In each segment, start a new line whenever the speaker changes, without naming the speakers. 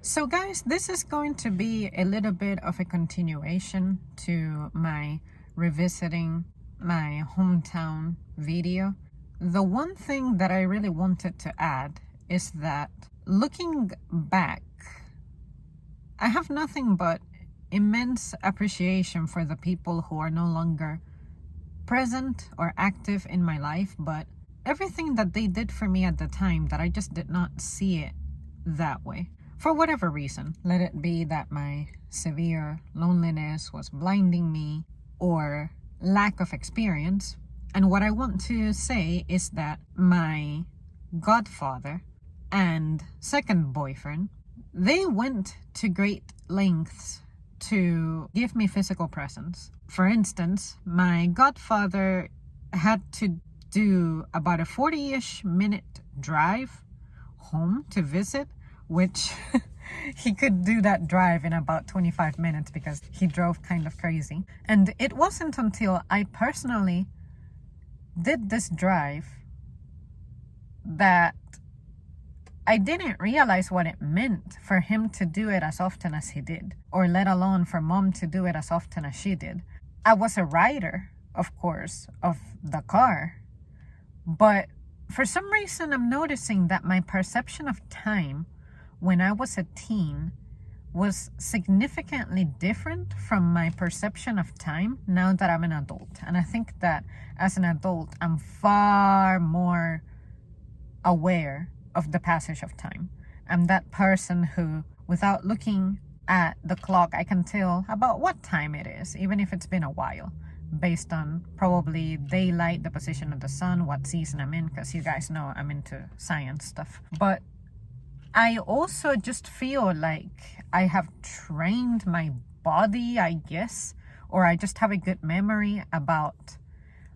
So, guys, this is going to be a little bit of a continuation to my revisiting my hometown video. The one thing that I really wanted to add is that looking back, I have nothing but immense appreciation for the people who are no longer present or active in my life, but everything that they did for me at the time that I just did not see it that way. For whatever reason, let it be that my severe loneliness was blinding me or lack of experience. And what I want to say is that my godfather and second boyfriend, they went to great lengths to give me physical presence. For instance, my godfather had to do about a 40-ish minute drive home to visit, which he could do that drive in about 25 minutes because he drove kind of crazy. And it wasn't until I personally did this drive that I didn't realize what it meant for him to do it as often as he did, or let alone for mom to do it as often as she did. I was a rider, of course, of the car, but for some reason I'm noticing that my perception of time when I was a teen was significantly different from my perception of time now that I'm an adult. And I think that as an adult, I'm far more aware of the passage of time. I'm that person who, without looking at the clock, I can tell about what time it is, even if it's been a while, based on probably daylight, the position of the sun, what season I'm in, because you guys know I'm into science stuff. But I also just feel like I have trained my body, I guess, or I just have a good memory about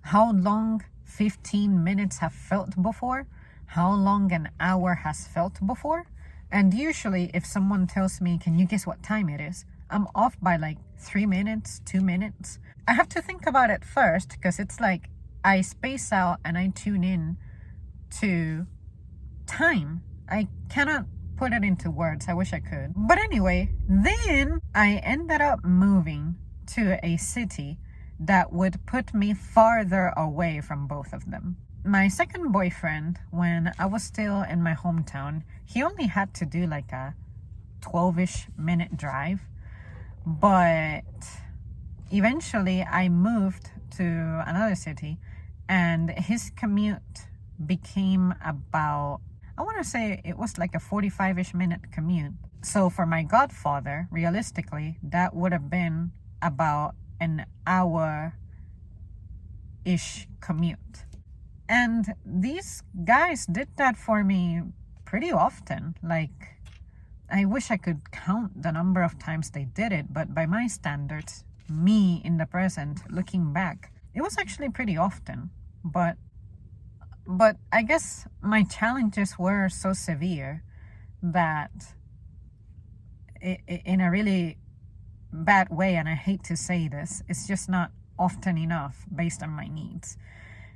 how long 15 minutes have felt before, how long an hour has felt before. And usually if someone tells me, can you guess what time it is? I'm off by like 3 minutes, 2 minutes. I have to think about it first because it's like I space out and I tune in to time. I cannot put it into words. I wish I could. But anyway, then I ended up moving to a city that would put me farther away from both of them. My second boyfriend, when I was still in my hometown, he only had to do like a 12-ish minute drive. But eventually I moved to another city and his commute became about, I want to say it was like a 45-ish minute commute. So for my godfather, realistically, that would have been about an hour-ish commute. And these guys did that for me pretty often. Like, I wish I could count the number of times they did it, but by my standards, me in the present, looking back, it was actually pretty often. But I guess my challenges were so severe that in a really bad way, and I hate to say this, it's just not often enough based on my needs.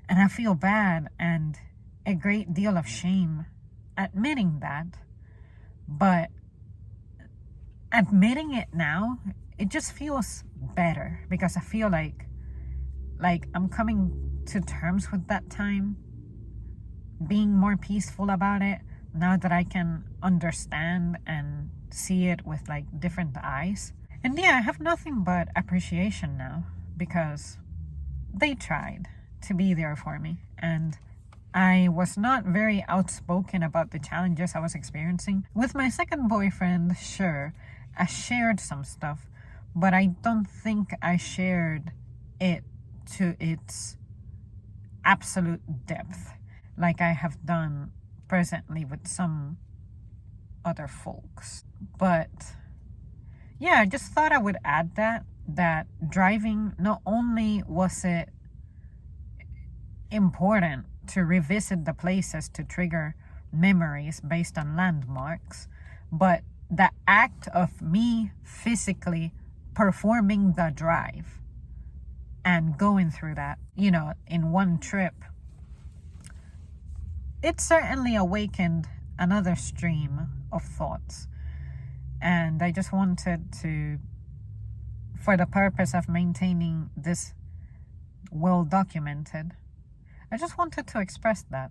And I feel bad and a great deal of shame admitting that. But admitting it now, it just feels better because I feel like I'm coming to terms with that time, being more peaceful about it now that I can understand and see it with like different eyes. And yeah, I have nothing but appreciation now because they tried to be there for me. And I was not very outspoken about the challenges I was experiencing. With my second boyfriend, sure, I shared some stuff, but I don't think I shared it to its absolute depth like I have done presently with some other folks. But yeah, I just thought I would add that driving, not only was it important to revisit the places to trigger memories based on landmarks, but the act of me physically performing the drive and going through that, in one trip, it certainly awakened another stream of thoughts. And I just wanted to, for the purpose of maintaining this well documented, I just wanted to express that,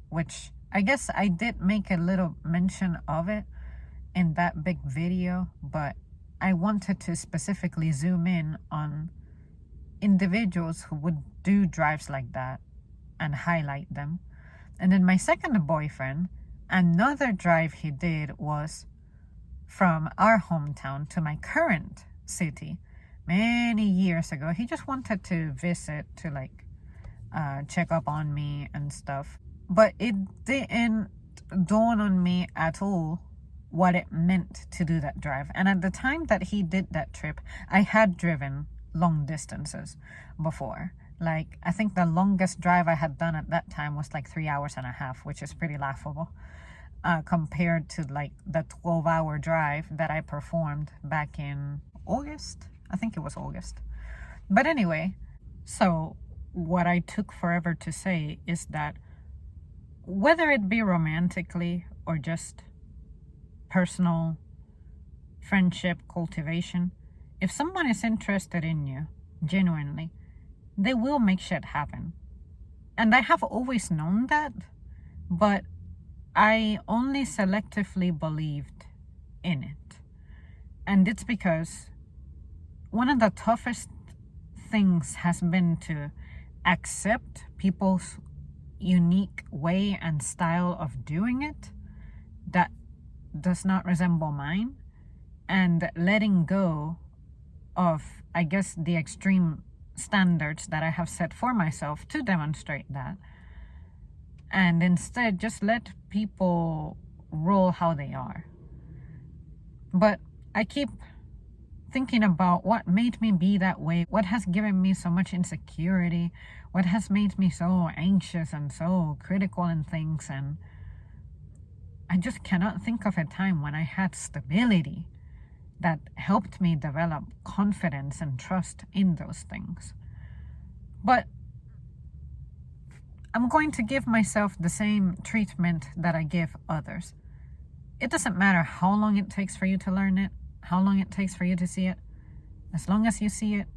which I guess I did make a little mention of it in that big video, but I wanted to specifically zoom in on individuals who would do drives like that and highlight them. And then my second boyfriend, another drive he did was from our hometown to my current city many years ago. He just wanted to visit, to like check up on me and stuff. But it didn't dawn on me at all what it meant to do that drive. And at the time that he did that trip, I had driven long distances before. Like, I think the longest drive I had done at that time was like 3 hours and a half, which is pretty laughable compared to like the 12-hour drive that I performed back in August. I think it was August. But anyway, so what I took forever to say is that whether it be romantically or just personal friendship cultivation, if someone is interested in you genuinely, they will make shit happen. And I have always known that, but I only selectively believed in it. And it's because one of the toughest things has been to accept people's unique way and style of doing it that does not resemble mine, and letting go of, I guess, the extreme standards that I have set for myself to demonstrate that, and instead just let people roll how they are. But I keep thinking about what made me be that way, what has given me so much insecurity, what has made me so anxious and so critical in things, and I just cannot think of a time when I had stability that helped me develop confidence and trust in those things. But I'm going to give myself the same treatment that I give others. It doesn't matter how long it takes for you to learn it, how long it takes for you to see it. As long as you see it,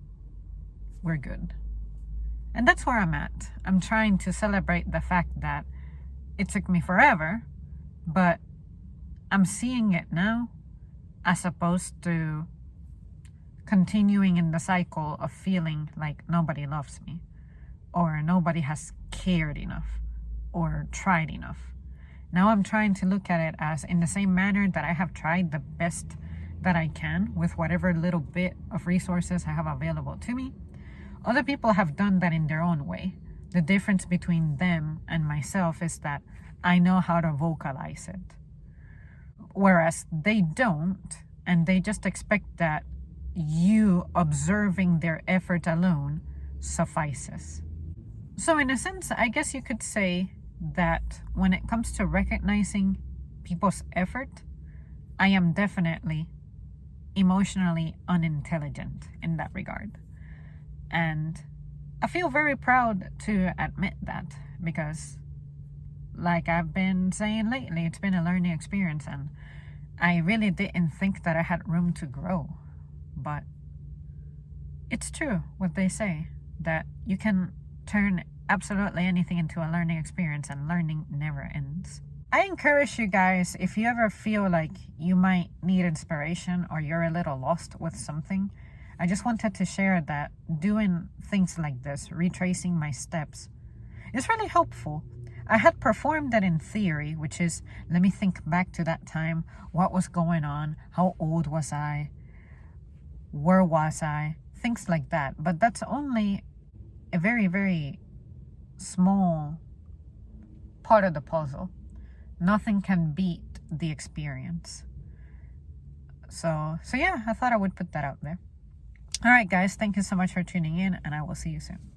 we're good. And that's where I'm at. I'm trying to celebrate the fact that it took me forever, but I'm seeing it now, as opposed to continuing in the cycle of feeling like nobody loves me, or nobody has cared enough, or tried enough. Now I'm trying to look at it as, in the same manner that I have tried the best that I can with whatever little bit of resources I have available to me, other people have done that in their own way. The difference between them and myself is that I know how to vocalize it, whereas they don't, and they just expect that you observing their effort alone suffices. So in a sense, I guess you could say that when it comes to recognizing people's effort, I am definitely emotionally unintelligent in that regard. And I feel very proud to admit that, because like I've been saying lately, it's been a learning experience, and I really didn't think that I had room to grow. But it's true what they say, that you can turn absolutely anything into a learning experience, and learning never ends. I encourage you guys, if you ever feel like you might need inspiration or you're a little lost with something, I just wanted to share that doing things like this, retracing my steps, is really helpful. I had performed that in theory, which is, let me think back to that time. What was going on? How old was I? Where was I? Things like that. But that's only a very, very small part of the puzzle. Nothing can beat the experience. So yeah, I thought I would put that out there. All right, guys, thank you so much for tuning in, and I will see you soon.